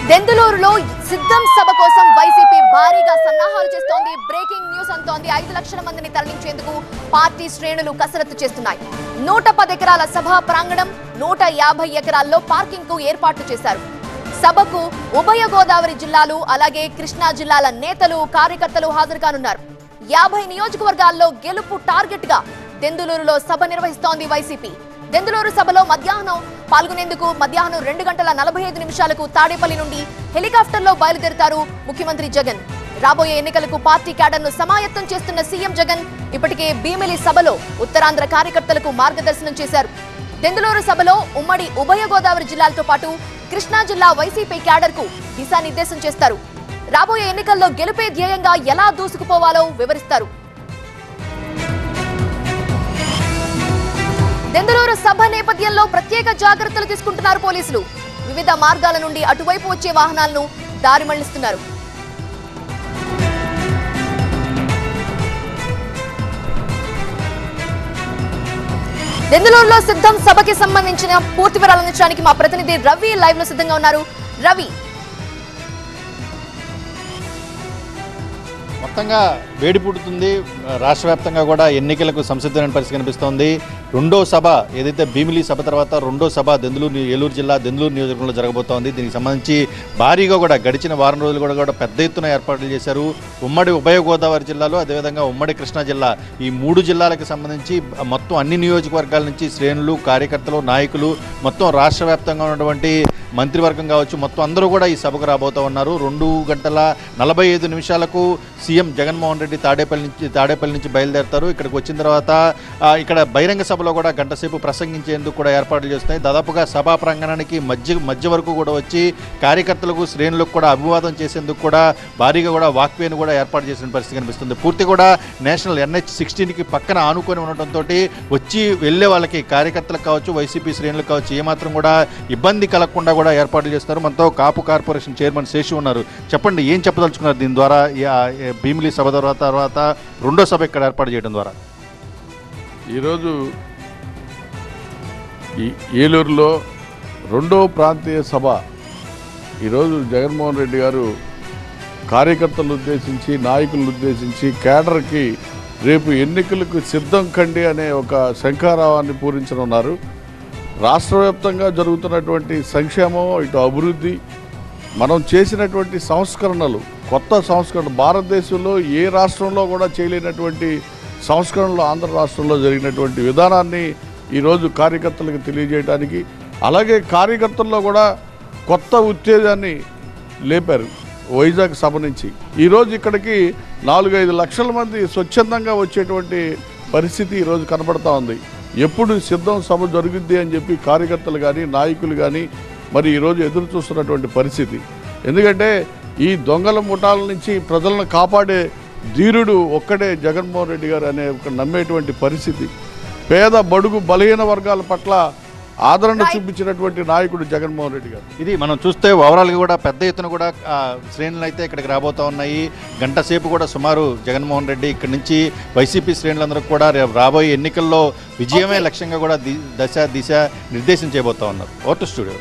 దెందులూరులో సిద్ధం సభ కోసం వైసీపీ భారీగా సన్నాహాలు చేస్తోంది. బ్రేకింగ్ న్యూస్ అంటోంది. 5 లక్షల మందిని తరలించేందుకు పార్టీ శ్రేణులు కసరత్తు చేస్తున్నాయి. 110 ఎకరాల సభా ప్రాంగణం, 150 ఎకరాల్లో పార్కింగ్ కు ఏర్పాట్లు చేశారు. సభకు ఉభయ గోదావరి జిల్లాలు అలాగే కృష్ణా జిల్లాల నేతలు, కార్యకర్తలు హాజరు కానున్నారు. 50 నియోజకవర్గాల్లో గెలుపు టార్గెట్ గా దెందులూరులో సభ నిర్వహిస్తోంది వైసీపీ. దెందులూరు సభలో మధ్యాహ్నం పాల్గొనేందుకు మధ్యాహ్నం 2:45 తాడేపల్లి నుండి హెలికాప్టర్లో బయలుదేరుతారు ముఖ్యమంత్రి జగన్. రాబోయే ఎన్నికలకు పార్టీ క్యాడర్ను సమాయత్తం చేస్తున్న సీఎం జగన్ ఇప్పటికే భీమిలి సభలో ఉత్తరాంధ్ర కార్యకర్తలకు మార్గదర్శనం చేశారు. దెందులూరు సభలో ఉమ్మడి ఉభయ గోదావరి జిల్లాలతో పాటు కృష్ణా జిల్లా వైసీపీ క్యాడర్ కు దిశానిర్దేశం చేస్తారు. రాబోయే ఎన్నికల్లో గెలుపే ధ్యేయంగా ఎలా దూసుకుపోవాలో వివరిస్తారు. దెందులూరు సభ నేపథ్యంలో ప్రత్యేక జాగ్రత్తలు తీసుకుంటున్నారు పోలీసులు. వివిధ మార్గాల నుండి అటువైపు వచ్చే వాహనాలను దారి మళ్లిస్తున్నారు. దెందులూరులో సిద్ధం సభకి సంబంధించిన పూర్తి వివరాలు అందించడానికి మా ప్రతినిధి రవి లైవ్ లో సిద్ధంగా ఉన్నారు. రవి, మొత్తంగా వేడి పుడుతుంది. రాష్ట్ర వ్యాప్తంగా కూడా ఎన్నికలకు సంసిద్ధమైన పరిస్థితి కనిపిస్తోంది. రెండో సభ ఏదైతే భీమిలి సభ తర్వాత రెండో సభ ఏలూరు జిల్లా దెందులూరు నియోజకవర్గంలో జరగబోతోంది. దీనికి సంబంధించి భారీగా కూడా గడిచిన వారం రోజులు కూడా పెద్ద ఎత్తున ఏర్పాట్లు చేశారు. ఉమ్మడి ఉభయ గోదావరి జిల్లాలో అదేవిధంగా ఉమ్మడి కృష్ణా జిల్లా ఈ 3 జిల్లాలకు సంబంధించి మొత్తం అన్ని నియోజకవర్గాల నుంచి శ్రేణులు, కార్యకర్తలు, నాయకులు, మొత్తం రాష్ట్ర వ్యాప్తంగా ఉన్నటువంటి మంత్రివర్గం కావచ్చు, మొత్తం అందరూ కూడా ఈ సభకు రాబోతూ ఉన్నారు. 2:45 సీఎం జగన్మోహన్ రెడ్డి తాడేపల్లి నుంచి బయలుదేరుతారు. ఇక్కడికి వచ్చిన తర్వాత ఇక్కడ బహిరంగ సభలో కూడా గంట సేపు ప్రసంగించేందుకు కూడా ఏర్పాట్లు చేస్తున్నాయి. దాదాపుగా సభా ప్రాంగణానికి మధ్య వరకు కూడా వచ్చి కార్యకర్తలకు, శ్రేణులకు కూడా అభివాదం చేసేందుకు కూడా భారీగా కూడా వాక్వేను కూడా ఏర్పాటు చేసిన పరిస్థితి కనిపిస్తుంది. పూర్తి కూడా నేషనల్ NH-16కి పక్కన ఆనుకొని ఉండటంతో వచ్చి వెళ్లే వాళ్ళకి, కార్యకర్తలకు కావచ్చు, వైసీపీ శ్రేణులకు కావచ్చు, ఏమాత్రం కూడా ఇబ్బంది కలగకుండా కూడా ఏర్పాట్లు చేస్తారు. మనతో కాపు కార్పొరేషన్ చైర్మన్ శేషు ఉన్నారు. చెప్పండి, ఏం చెప్పదలుచుకున్నారు దీని ద్వారా, భీమిలి సభ తర్వాత రెండో సభ ఇక్కడ ఏర్పాటు చేయడం ద్వారా? ఈరోజు ఏలూరులో రెండో ప్రాంతీయ సభ ఈరోజు జగన్మోహన్ రెడ్డి గారు కార్యకర్తలను ఉద్దేశించి, నాయకులను ఉద్దేశించి, కేడర్కి రేపు ఎన్నికలకు సిద్ధం కండి అనే ఒక శంఖారావాన్ని పూరించనున్నారు. రాష్ట్ర వ్యాప్తంగా జరుగుతున్నటువంటి సంక్షేమం, ఇటు అభివృద్ధి, మనం చేసినటువంటి సంస్కరణలు, కొత్త సంస్కరణ, భారతదేశంలో ఏ రాష్ట్రంలో కూడా చేయలేనటువంటి సంస్కరణలు ఆంధ్ర రాష్ట్రంలో జరిగినటువంటి విధానాన్ని ఈరోజు కార్యకర్తలకు తెలియజేయడానికి, అలాగే కార్యకర్తల్లో కూడా కొత్త ఉత్తేజాన్ని లేపారు. వైజాగ్ సభ నుంచి ఈరోజు ఇక్కడికి 4-5 లక్షల మంది స్వచ్ఛందంగా వచ్చేటువంటి పరిస్థితి ఈరోజు కనబడతా ఉంది. ఎప్పుడు సిద్ధం సభ జరుగుద్ది అని చెప్పి కార్యకర్తలు కానీ, నాయకులు కానీ మరి ఈరోజు ఎదురు చూస్తున్నటువంటి పరిస్థితి. ఎందుకంటే ఈ దొంగల ముఠాల నుంచి ప్రజలను కాపాడే ధీరుడు ఒక్కడే జగన్మోహన్ రెడ్డి గారు అనే ఒక నమ్మేటువంటి పరిస్థితి. పేద, బడుగు, బలహీన వర్గాల పట్ల ఆదరణ చూపించినటువంటి నాయకుడు జగన్మోహన్ రెడ్డి గారు. ఇది మనం చూస్తే ఓవరాల్గా కూడా పెద్ద ఎత్తున కూడా శ్రేణులు అయితే ఇక్కడికి రాబోతూ ఉన్నాయి. గంట సేపు కూడా సుమారు జగన్మోహన్ రెడ్డి ఇక్కడి నుంచి వైసీపీ శ్రేణులందరూ కూడా రాబోయే ఎన్నికల్లో విజయమే లక్ష్యంగా కూడా దిశ నిర్దేశం చేయబోతూ ఉన్నారు. Vote studio.